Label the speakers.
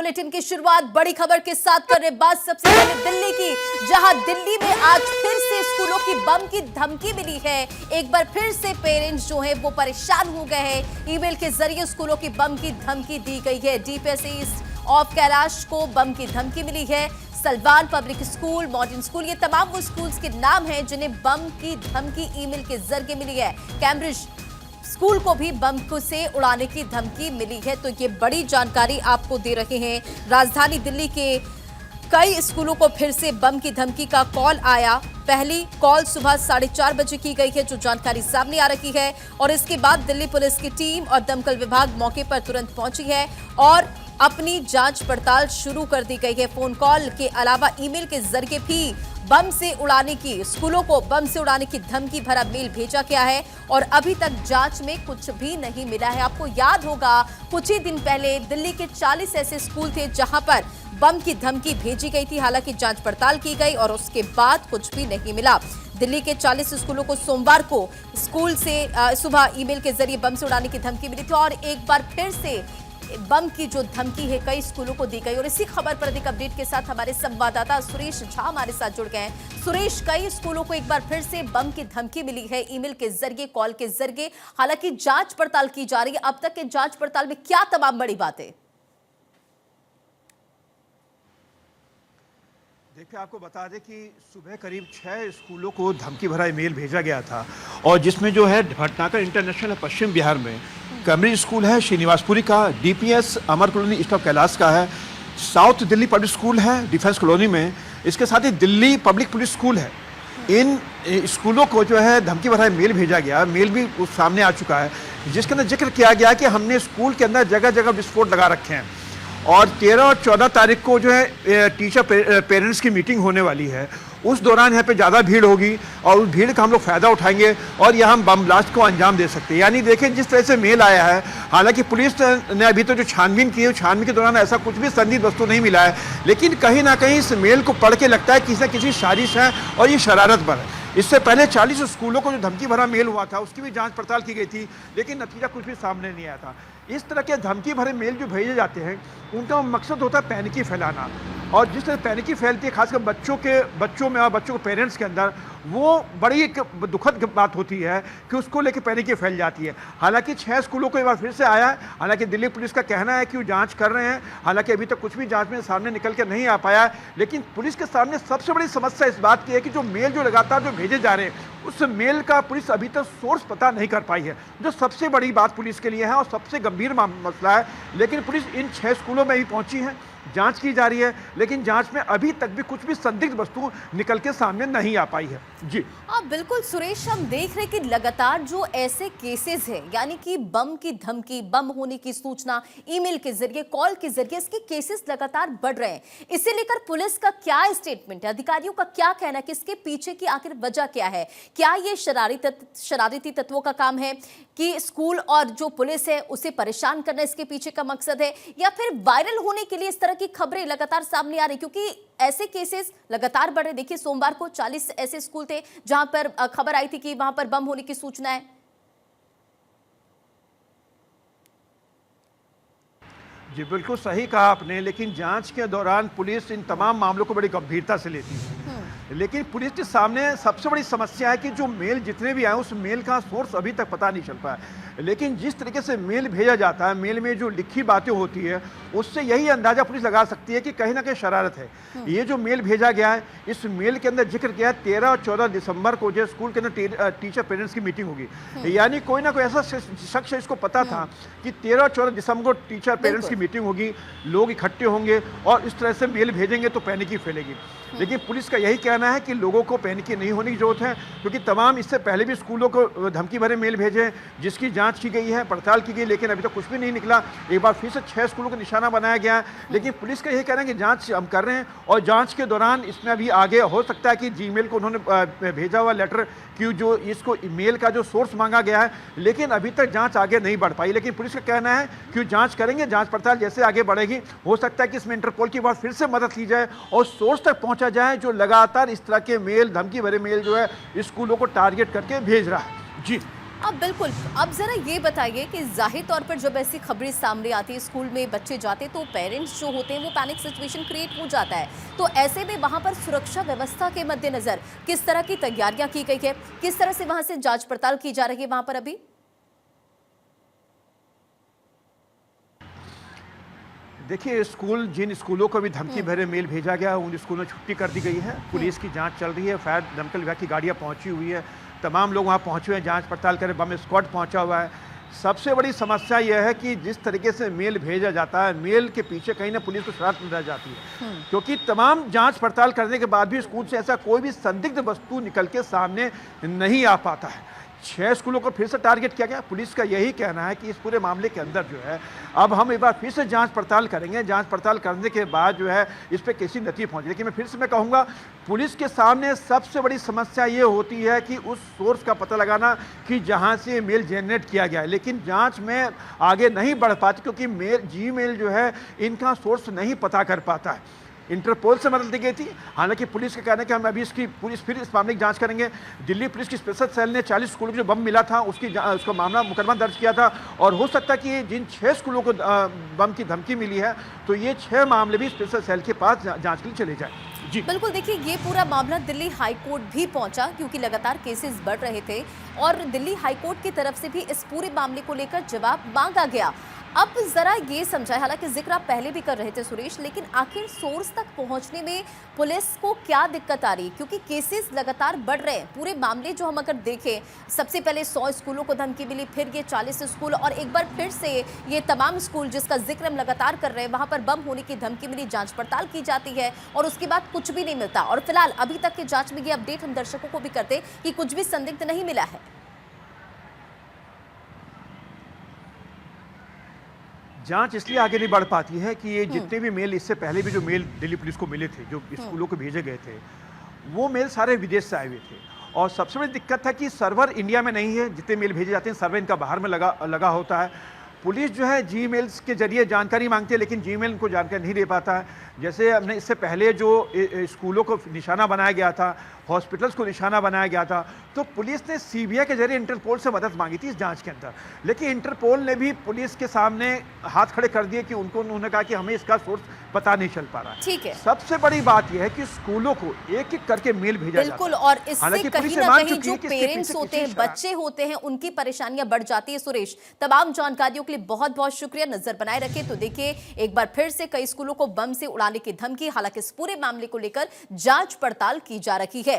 Speaker 1: Bulletin की शुरुआत बड़ी खबर के साथ कर रहे बात सबसे पहले दिल्ली की, जहां दिल्ली में आज फिर से स्कूलों की बम की धमकी मिली है। एक बार फिर से पेरेंट्स जो हैं वो परेशान हो गए हैं। ईमेल के जरिए स्कूलों की बम की धमकी दी गई है। डीपीएस ईस्ट ऑफ कैलाश को बम की धमकी मिली है। Salwan public school, modern school, ये तमाम वो स्कूल्स के नाम हैं जिन्हें बम की धमकी ईमेल के जरिए मिली है। कैम्ब्रिज स्कूल को भी बम से उड़ाने की धमकी मिली है। तो ये बड़ी जानकारी आपको दे रहे हैं। राजधानी दिल्ली के कई स्कूलों को फिर से बम की धमकी का कॉल आया। पहली कॉल सुबह 4:30 बजे की गई है, जो जानकारी सामने आ रही है, और इसके बाद दिल्ली पुलिस की टीम और दमकल विभाग मौके पर तुरंत पहुंची है और अपनी जांच पड़ताल शुरू कर दी गई है। फोन कॉल के अलावा ईमेल के जरिए भी बम से उड़ाने की, स्कूलों को बम से उड़ाने की धमकी भरा मेल भेजा गया है और अभी तक जांच में कुछ भी नहीं मिला है। आपको याद होगा कुछ ही दिन पहले दिल्ली के 40 ऐसे स्कूल थे जहां पर बम की धमकी भेजी गई थी। हालांकि जांच पड़ताल की गई और उसके बाद कुछ भी नहीं मिला। दिल्ली के 40 स्कूलों को सोमवार को स्कूल से सुबह ईमेल के जरिए बम से उड़ाने की धमकी मिली थी और एक बार फिर से बम की जो धमकी है कई स्कूलों को दी गई। और इसी खबर पर अधिक अपडेट के साथ हमारे संवाददाता सुरेश झा हमारे साथ जुड़ गए हैं। सुरेश, कई स्कूलों को एक बार फिर से बम की धमकी मिली है ईमेल के जरिए, कॉल के जरिए। हालांकि जांच पड़ताल की जा रही है। अब तक के जांच पड़ताल में क्या तमाम बड़ी बातें?
Speaker 2: देखिए, आपको बता दें कि सुबह करीब 6 स्कूलों को धमकी भरा ईमेल भेजा गया था और जिसमें जो है भटनागर इंटरनेशनल पश्चिम बिहार में कैम्ब्रिज स्कूल है, श्रीनिवासपुरी का, DPS Amar colony east of Kailash का है, साउथ दिल्ली पब्लिक स्कूल है डिफेंस कॉलोनी में, इसके साथ ही दिल्ली पब्लिक पुलिस स्कूल है। इन स्कूलों को जो है धमकी भरा मेल भेजा गया। मेल भी सामने आ चुका है जिसके अंदर जिक्र किया गया कि हमने स्कूल के अंदर जगह जगह विस्फोट लगा रखे हैं और 13 और 14 तारीख को जो है टीचर पेरेंट्स की मीटिंग होने वाली है। उस दौरान यहाँ पे ज़्यादा भीड़ होगी और उस भीड़ का हम लोग फ़ायदा उठाएंगे और यहाँ हम बम ब्लास्ट को अंजाम दे सकते हैं। यानी देखें जिस तरह से मेल आया है। हालांकि पुलिस ने अभी तो जो छानबीन की है, छानबीन के दौरान ऐसा कुछ भी संदिग्ध वस्तु नहीं मिला है, लेकिन कहीं ना कहीं इस मेल को पढ़ के लगता है किसी न किसी साजिश है और ये शरारत पर है। इससे पहले 40 स्कूलों को जो धमकी भरा मेल हुआ था उसकी भी जांच पड़ताल की गई थी, लेकिन नतीजा कुछ भी सामने नहीं आया था। इस तरह के धमकी भरे मेल जो भेजे जाते हैं उनका मकसद होता है पैनिकी फैलाना, और जिस तरह पैनिकी फैलती है खासकर बच्चों में और बच्चों के पेरेंट्स के अंदर, वो बड़ी एक दुखद बात होती है कि उसको लेकर पैनिकी फैल जाती है। हालांकि 6 स्कूलों को एक बार फिर से आया है। हालांकि दिल्ली पुलिस का कहना है कि वो जांच कर रहे हैं। हालांकि अभी तक कुछ भी जांच में सामने निकल के नहीं आ पाया है, लेकिन पुलिस के सामने सबसे बड़ी समस्या इस बात की है कि जो मेल जो लगातार जो भेजे जा रहे हैं उस मेल का पुलिस अभी तक सोर्स पता नहीं कर पाई है, जो सबसे बड़ी बात पुलिस के लिए है और सबसे गंभीर मसला है। लेकिन पुलिस इन 6 स्कूलों में ही पहुंची है, जांच की जा रही है, लेकिन जांच में अभी तक भी कुछ भी संदिग्ध वस्तु निकल के सामने नहीं आ पाई है। जी
Speaker 1: हाँ बिल्कुल सुरेश, हम देख रहे कि लगातार जो ऐसे केसेस हैं, यानी कि बम की धमकी, बम होने की सूचना ईमेल के जरिए, कॉल के जरिए, इसके केसेस लगातार बढ़ रहे हैं। इसे लेकर पुलिस का क्या स्टेटमेंट है, अधिकारियों का क्या कहना है कि इसके पीछे की आखिर वजह क्या है? क्या ये शरारती तत्वों का काम है कि स्कूल और जो पुलिस है उसे परेशान करना इसके पीछे का मकसद है, या फिर वायरल होने के लिए इस तरह की खबरें लगातार सामने आ रही? क्योंकि ऐसे केसेस लगातार बढ़ रहे। देखिए सोमवार को 40 ऐसे स्कूल थे जहां पर खबर आई थी कि वहां पर बम होने की सूचना है।
Speaker 2: जी बिल्कुल सही कहा आपने, लेकिन जांच के दौरान पुलिस इन तमाम मामलों को बड़ी गंभीरता से लेती है। लेकिन पुलिस के सामने सबसे बड़ी समस्या है कि जो मेल जितने भी आए उस मेल का सोर्स अभी तक पता नहीं चल पाया। लेकिन जिस तरीके से मेल भेजा जाता है, मेल में जो लिखी बातें होती है, उससे यही अंदाजा पुलिस लगा सकती है कि कहीं ना कहीं शरारत है। ये जो मेल भेजा गया है, इस मेल के अंदर जिक्र किया है 13 और 14 दिसंबर को जो स्कूल के अंदर टीचर पेरेंट्स की मीटिंग होगी। यानी कोई ना कोई ऐसा शख्स इसको पता था कि 13 और 14 दिसंबर को टीचर पेरेंट्स की मीटिंग होगी, लोग इकट्ठे होंगे और इस तरह से मेल भेजेंगे तो पैनिकी फैलेगी। लेकिन पुलिस का यही कहना है कि लोगों को पैनिकी नहीं होने की जरूरत है, क्योंकि तमाम इससे पहले भी स्कूलों को धमकी भरे मेल भेजे जिसकी जांच की गई है, पड़ताल की गई, लेकिन अभी तक कुछ भी नहीं निकला। एक बार फिर से 6 स्कूलों को निशाना बनाया गया है, लेकिन पुलिस का यही कहना है कि जांच हम कर रहे हैं और जांच के दौरान इसमें अभी आगे हो सकता है कि जीमेल को उन्होंने भेजा हुआ लेटर कि जो इसको ईमेल का जो सोर्स मांगा गया है, लेकिन अभी तक जांच आगे नहीं बढ़ पाई। लेकिन पुलिस का कहना है कि जांच करेंगे, जांच पड़ताल जैसे आगे बढ़ेगी हो सकता है कि इसमें इंटरपोल की बार फिर से मदद की जाए और सोर्स तक पहुंचा जाए जो लगातार इस तरह के मेल, धमकी भरे मेल जो है स्कूलों को टारगेट करके भेज रहा है। जी
Speaker 1: अब बिल्कुल, अब जरा ये बताइए कि जाहिर तौर पर जब ऐसी खबरें सामने आती है, स्कूल में बच्चे जाते तो पेरेंट्स जो होते हैं वो पैनिक सिचुएशन क्रिएट हो जाता है। तो ऐसे में वहां पर सुरक्षा व्यवस्था के मद्देनजर किस तरह की तैयारियां की गई है, किस तरह से वहां से जांच पड़ताल की जा रही है वहां पर अभी?
Speaker 2: देखिए, जिन स्कूलों को भी धमकी भरे मेल भेजा गया, उन स्कूलों में छुट्टी कर दी गई है। पुलिस की जांच चल रही है, फायर दमकल विभाग की गाड़ियां पहुंची हुई है, तमाम लोग वहां पहुंचे हुए हैं, जांच पड़ताल करें, बम स्क्वाड पहुंचा हुआ है। सबसे बड़ी समस्या यह है कि जिस तरीके से मेल भेजा जाता है, मेल के पीछे कहीं ना पुलिस को शरारत नजर जाती है, क्योंकि तमाम जांच पड़ताल करने के बाद भी स्कूल से ऐसा कोई भी संदिग्ध वस्तु निकल के सामने नहीं आ पाता है। 6 स्कूलों को फिर से टारगेट किया गया। पुलिस का यही कहना है कि इस पूरे मामले के अंदर जो है, अब हम एक बार फिर से जांच पड़ताल करेंगे। जांच पड़ताल करने के बाद जो है इस पे कैसी नतीजे पहुंचे। लेकिन मैं फिर से कहूंगा, पुलिस के सामने सबसे बड़ी समस्या ये होती है कि उस सोर्स का पता लगाना कि जहां से मेल जनरेट किया गया है। लेकिन जांच में आगे नहीं बढ़ पाती, क्योंकि जीमेल जो है इनका सोर्स नहीं पता कर पाता है। इंटरपोल से मदद ली गई थी। हालांकि पुलिस का कहना है कि हम अभी फिर इस मामले की जांच करेंगे। दिल्ली पुलिस की स्पेशल सेल ने 40 स्कूलों के जो बम मिला था उसका मुकदमा दर्ज किया था, और हो सकता है कि जिन 6 स्कूलों को बम की धमकी मिली है, तो ये 6 मामले भी स्पेशल सेल के पास जांच के लिए चले जाए। जी
Speaker 1: बिल्कुल, देखिए ये पूरा मामला दिल्ली हाई कोर्ट भी पहुंचा, क्योंकि लगातार केसेस बढ़ रहे थे और दिल्ली हाई कोर्ट की तरफ से भी इस पूरे मामले को लेकर जवाब मांगा गया। अब जरा ये समझाएं, हालांकि जिक्र आप पहले भी कर रहे थे सुरेश, लेकिन आखिर सोर्स तक पहुंचने में पुलिस को क्या दिक्कत आ रही है, क्योंकि केसेस लगातार बढ़ रहे हैं। पूरे मामले जो हम अगर देखें, सबसे पहले 100 स्कूलों को धमकी मिली, फिर ये 40 स्कूल, और एक बार फिर से ये तमाम स्कूल जिसका जिक्र हम लगातार कर रहे हैं, वहां पर बम होने की धमकी मिली, जांच पड़ताल की जाती है और उसके बाद कुछ भी नहीं मिलता। और फिलहाल अभी तक की जांच में ये अपडेट हम दर्शकों को भी करते कि कुछ भी संदिग्ध नहीं मिला है।
Speaker 2: जांच इसलिए आगे नहीं बढ़ पाती है कि ये जितने भी मेल, इससे पहले भी जो मेल दिल्ली पुलिस को मिले थे, जो स्कूलों को भेजे गए थे, वो मेल सारे विदेश से आए हुए थे। और सबसे बड़ी दिक्कत है कि सर्वर इंडिया में नहीं है। जितने मेल भेजे जाते हैं, सर्वर इनका बाहर में लगा होता है। पुलिस जो है जीमेल्स के जरिए जानकारी मांगती है, लेकिन जीमेल उनको जानकारी नहीं दे पाता है। जैसे हमने इससे पहले जो स्कूलों को निशाना बनाया गया था, हॉस्पिटल्स को निशाना बनाया गया था, तो पुलिस ने सीबीआई के जरिए इंटरपोल से मदद मांगी थी इस जांच के अंदर। लेकिन इंटरपोल ने भी पुलिस के सामने हाथ खड़े कर दिए कि उन्होंने कहा कि हमें इसका सोर्स पता नहीं चल पा रहा है।
Speaker 1: ठीक है,
Speaker 2: सबसे बड़ी बात यह है कि स्कूलों को एक एक करके मेल भेजा जाता है।
Speaker 1: बिल्कुल, और इससे कहीं ना कहीं जो पेरेंट्स होते हैं, बच्चे होते हैं, उनकी परेशानियां बढ़ जाती है। सुरेश, तमाम जानकारियों के लिए बहुत बहुत शुक्रिया। नजर बनाए रखे। तो देखिए, एक बार फिर से कई स्कूलों को बम से उड़ाने की धमकी, हालांकि इस पूरे मामले को लेकर जांच पड़ताल की जा रही है।